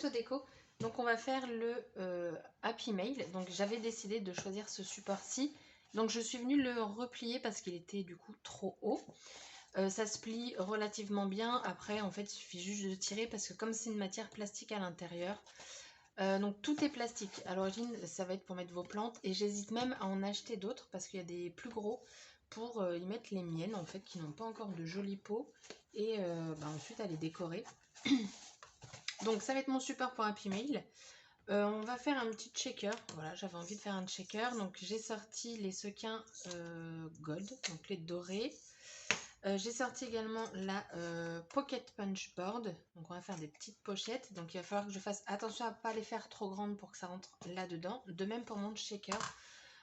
photo déco. Donc on va faire le Happy Mail. Donc j'avais décidé de choisir ce support-ci. Donc je suis venue le replier parce qu'il était du coup trop haut. Ça se plie relativement bien. Après en fait il suffit juste de tirer parce que comme c'est une matière plastique à l'intérieur, donc tout est plastique. À l'origine ça va être pour mettre vos plantes et j'hésite même à en acheter d'autres parce qu'il y a des plus gros pour y mettre les miennes en fait qui n'ont pas encore de jolis pots et ensuite à les décorer. Donc ça va être mon support pour Happy Mail. On va faire un petit checker. Voilà, j'avais envie de faire un checker. Donc j'ai sorti les sequins gold, donc les dorés. J'ai sorti également la Pocket Punch Board. Donc on va faire des petites pochettes. Donc il va falloir que je fasse attention à ne pas les faire trop grandes pour que ça rentre là-dedans. De même pour mon shaker.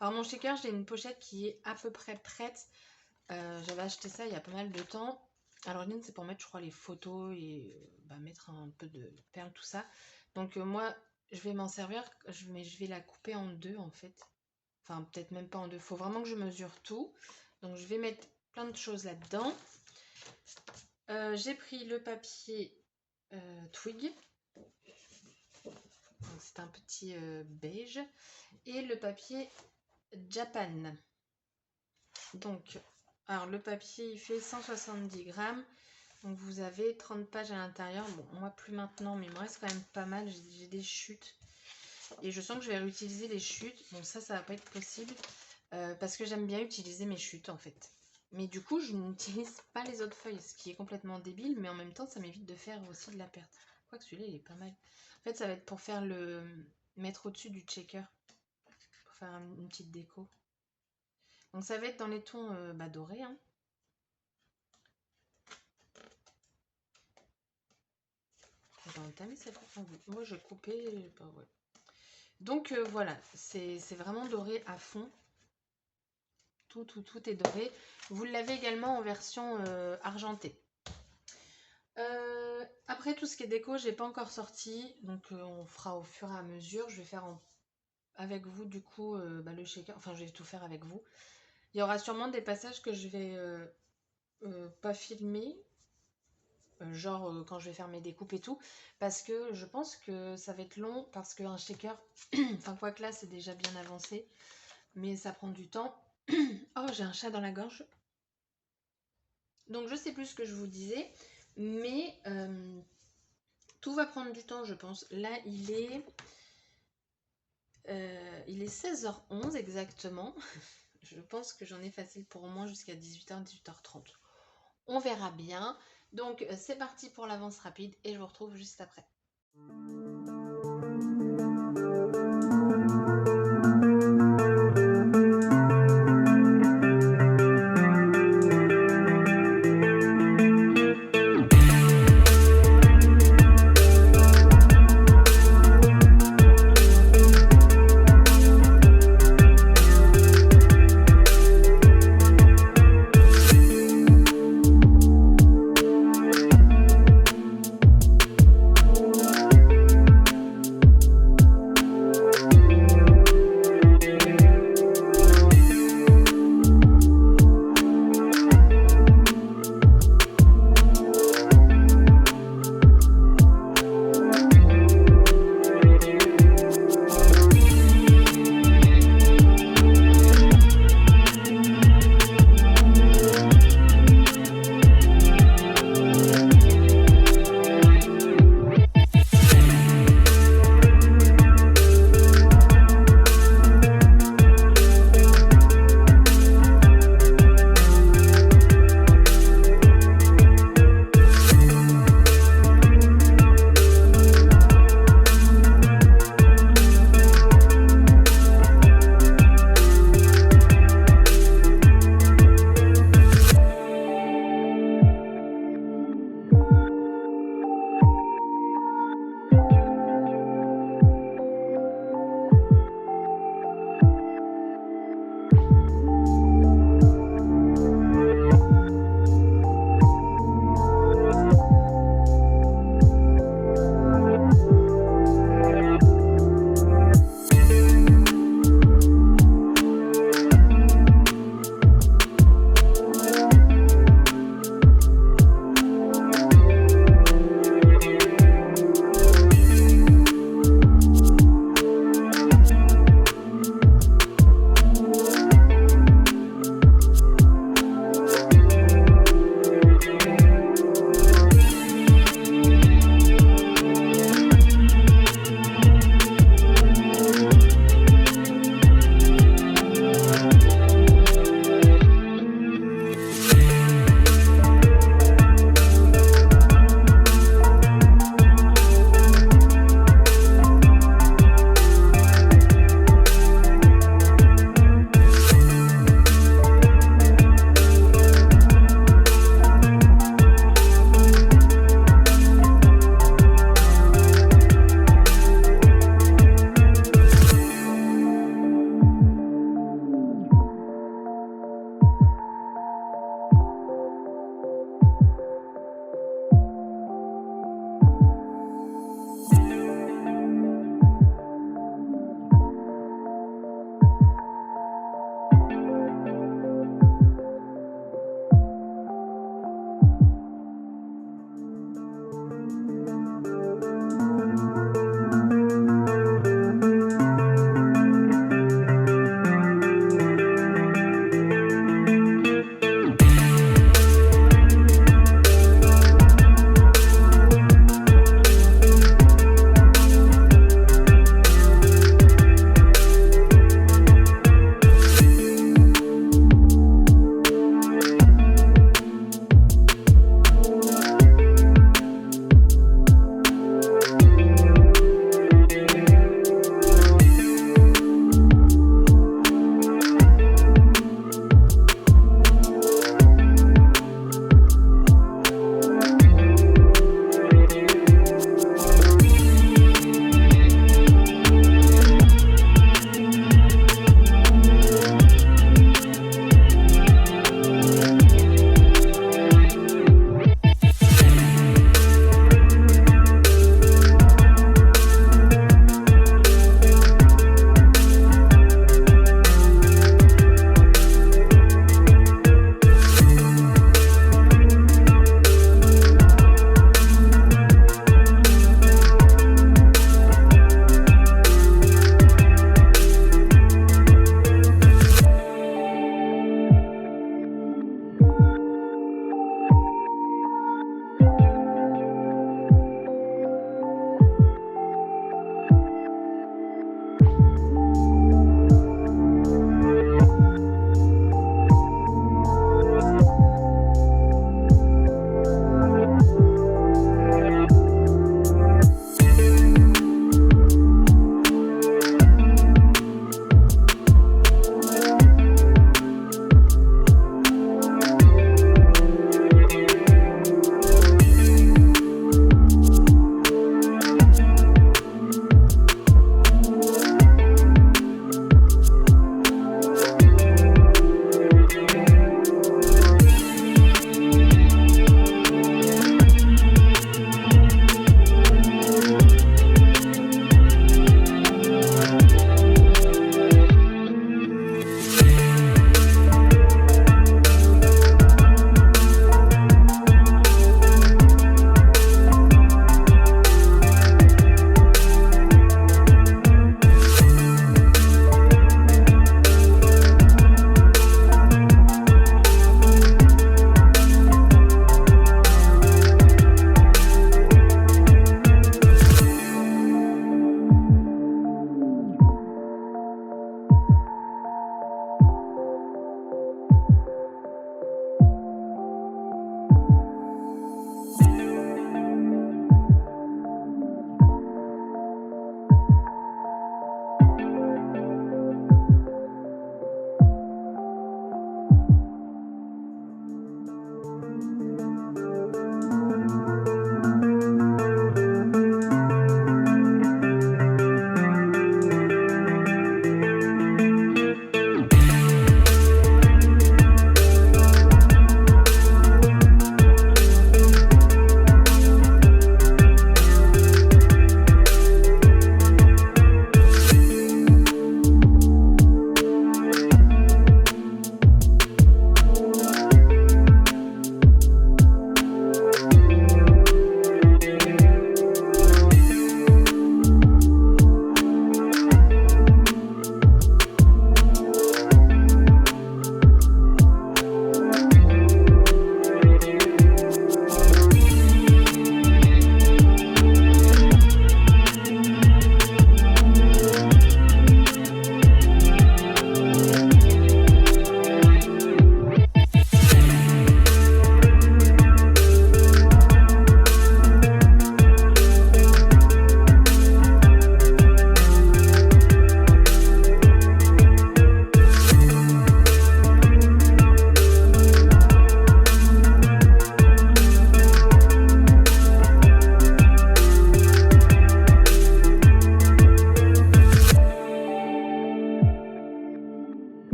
Alors mon shaker, j'ai une pochette qui est à peu près prête. J'avais acheté ça il y a pas mal de temps. Alors l'une c'est pour mettre je crois les photos et mettre un peu de perles, tout ça. Donc moi je vais m'en servir, mais je vais la couper en deux en fait. Enfin peut-être même pas en deux, il faut vraiment que je mesure tout. Donc je vais mettre plein de choses là-dedans. J'ai pris le papier Twig. C'est un petit beige. Et le papier Japan. Donc, alors le papier il fait 170 grammes. Donc vous avez 30 pages à l'intérieur. Bon, moi plus maintenant, mais il me reste quand même pas mal. J'ai des chutes. Et je sens que je vais réutiliser les chutes. Bon, ça va pas être possible. Parce que j'aime bien utiliser mes chutes en fait. Mais du coup, je n'utilise pas les autres feuilles. Ce qui est complètement débile. Mais en même temps, ça m'évite de faire aussi de la perte. Quoique celui-là, il est pas mal. En fait, ça va être pour faire mettre au-dessus du checker. Pour faire une petite déco. Donc ça va être dans les tons dorés. Hein. Moi j'ai coupé. Ouais. Donc voilà, c'est vraiment doré à fond. Tout est doré. Vous l'avez également en version argentée. Après tout ce qui est déco, j'ai pas encore sorti. Donc on fera au fur et à mesure. Je vais faire avec vous du coup le shaker. Enfin je vais tout faire avec vous. Il y aura sûrement des passages que je vais pas filmer. Genre quand je vais faire mes découpes et tout, parce que je pense que ça va être long, parce qu'un shaker, enfin quoi que là c'est déjà bien avancé, mais ça prend du temps. Oh, j'ai un chat dans la gorge. Donc je sais plus ce que je vous disais, mais tout va prendre du temps je pense. Là il est 16h11 exactement. Je pense que j'en ai facile pour au moins jusqu'à 18h, 18h30. On verra bien. Donc c'est parti pour l'avance rapide et je vous retrouve juste après.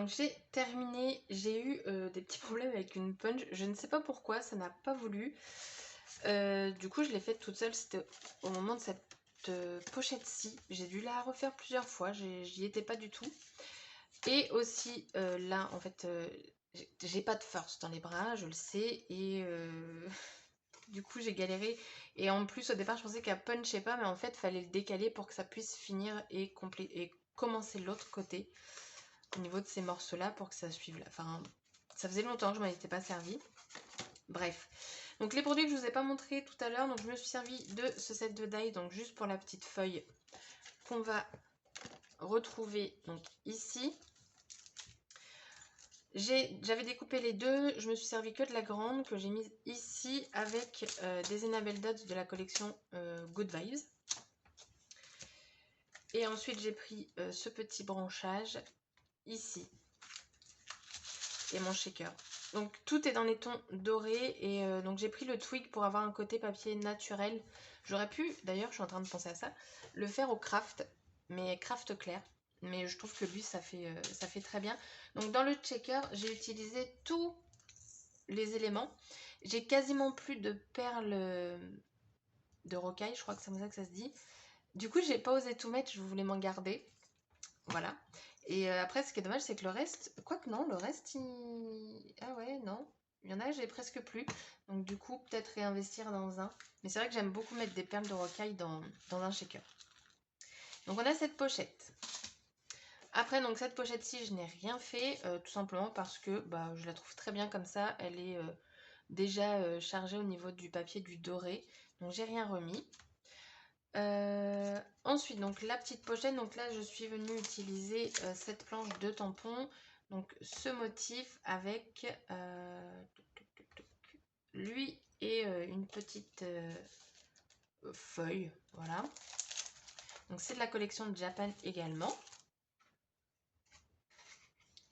donc j'ai terminé. J'ai eu des petits problèmes avec une punch. Je ne sais pas pourquoi, ça n'a pas voulu. Du coup, je l'ai faite toute seule. C'était au moment de cette pochette-ci. J'ai dû la refaire plusieurs fois. J'y étais pas du tout. Et aussi, là, en fait, j'ai pas de force dans les bras, je le sais. Et du coup, j'ai galéré. Et en plus, au départ, je pensais qu'elle punchait pas. Mais en fait, il fallait le décaler pour que ça puisse finir et commencer l'autre côté. Au niveau de ces morceaux-là pour que ça suive là. Enfin, ça faisait longtemps que je m'en étais pas servi. Bref. Donc les produits que je vous ai pas montré tout à l'heure, donc je me suis servi de ce set de die, donc juste pour la petite feuille qu'on va retrouver donc ici. J'avais découpé les deux, je me suis servi que de la grande que j'ai mise ici avec des Enamel Dots de la collection Good Vibes. Et ensuite j'ai pris ce petit branchage ici et mon shaker. Donc tout est dans les tons dorés et donc j'ai pris le twig pour avoir un côté papier naturel. J'aurais pu, d'ailleurs je suis en train de penser à ça, le faire au craft, mais craft clair. Mais je trouve que lui ça fait très bien. Donc dans le checker j'ai utilisé tous les éléments. J'ai quasiment plus de perles de rocaille, je crois que c'est comme ça que ça se dit. Du coup j'ai pas osé tout mettre, je voulais m'en garder. Voilà. Et après, ce qui est dommage, c'est que le reste... Quoique non, le reste, il... Ah ouais, non. Il y en a, j'ai presque plus. Donc du coup, peut-être réinvestir dans un. Mais c'est vrai que j'aime beaucoup mettre des perles de rocaille dans un shaker. Donc on a cette pochette. Après, donc cette pochette-ci, je n'ai rien fait. Tout simplement parce que bah, je la trouve très bien comme ça. Elle est déjà chargée au niveau du papier du doré. Donc j'ai rien remis. Ensuite, donc la petite pochette, donc là je suis venue utiliser cette planche de tampons, donc ce motif avec lui et une petite feuille, voilà. Donc c'est de la collection de Japan également.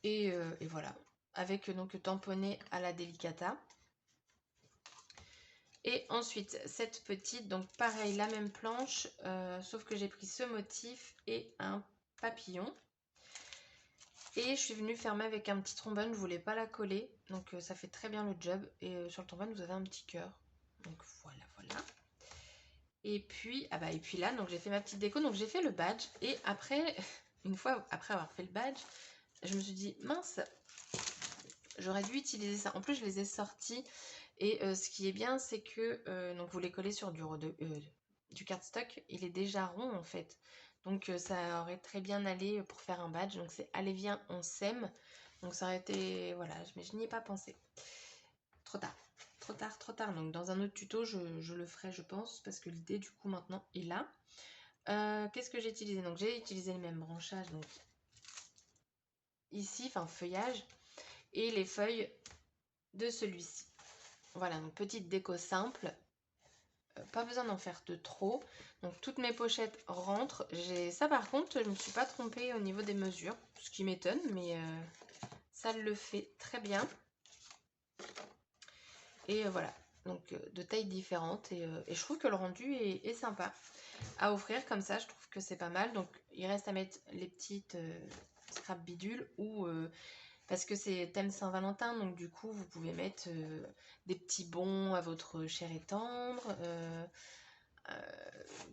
Et voilà, avec donc tamponné à la Delicata. Et ensuite, cette petite, donc pareil, la même planche, sauf que j'ai pris ce motif et un papillon. Et je suis venue fermer avec un petit trombone, je voulais pas la coller, donc ça fait très bien le job. Et sur le trombone, vous avez un petit cœur. Donc voilà, voilà. Et puis, ah bah, et puis là, donc j'ai fait ma petite déco, donc j'ai fait le badge. Et après, une fois après avoir fait le badge, je me suis dit, mince, j'aurais dû utiliser ça. En plus, je les ai sortis. Et ce qui est bien, c'est que donc vous les collez sur du cardstock. Il est déjà rond en fait. Donc ça aurait très bien allé pour faire un badge. Donc c'est allez viens, on s'aime. Donc ça aurait été... Voilà, mais je n'y ai pas pensé. Trop tard. Trop tard, trop tard. Donc dans un autre tuto, je le ferai, je pense. Parce que l'idée du coup maintenant est là. Qu'est-ce que j'ai utilisé? Donc j'ai utilisé le même branchage. Donc ici, enfin feuillage. Et les feuilles de celui-ci. Voilà, donc petite déco simple, pas besoin d'en faire de trop. Donc toutes mes pochettes rentrent. Ça par contre, je ne me suis pas trompée au niveau des mesures, ce qui m'étonne, mais ça le fait très bien. Et voilà, donc de tailles différentes. Et je trouve que le rendu est sympa à offrir comme ça, je trouve que c'est pas mal. Donc il reste à mettre les petites scrap bidules ou... parce que c'est thème Saint-Valentin, donc du coup, vous pouvez mettre des petits bons à votre cher et tendre.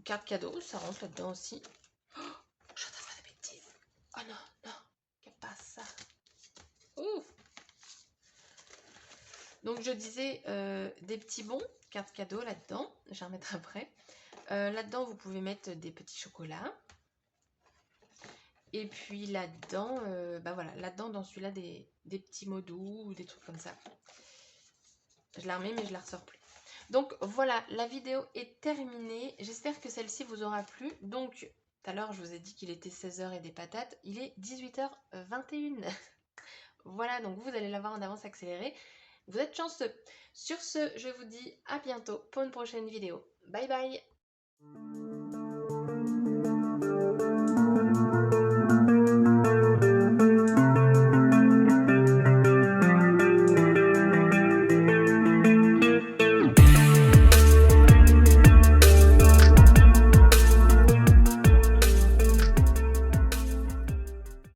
Carte cadeau, ça rentre là-dedans aussi. Oh, je suis en train de faire des bêtises. Oh non, non, qu'est-ce pas ça? Ouf. Donc je disais des petits bons, carte cadeau là-dedans. Je vais en remettre après. Là-dedans, vous pouvez mettre des petits chocolats. Et puis là-dedans, bah voilà, là-dedans, dans celui-là, des petits mots doux ou des trucs comme ça. Je la remets, mais je la ressors plus. Donc voilà, la vidéo est terminée. J'espère que celle-ci vous aura plu. Donc, tout à l'heure, je vous ai dit qu'il était 16h et des patates. Il est 18h21. Voilà, donc vous allez l'avoir en avance accélérée. Vous êtes chanceux. Sur ce, je vous dis à bientôt pour une prochaine vidéo. Bye bye!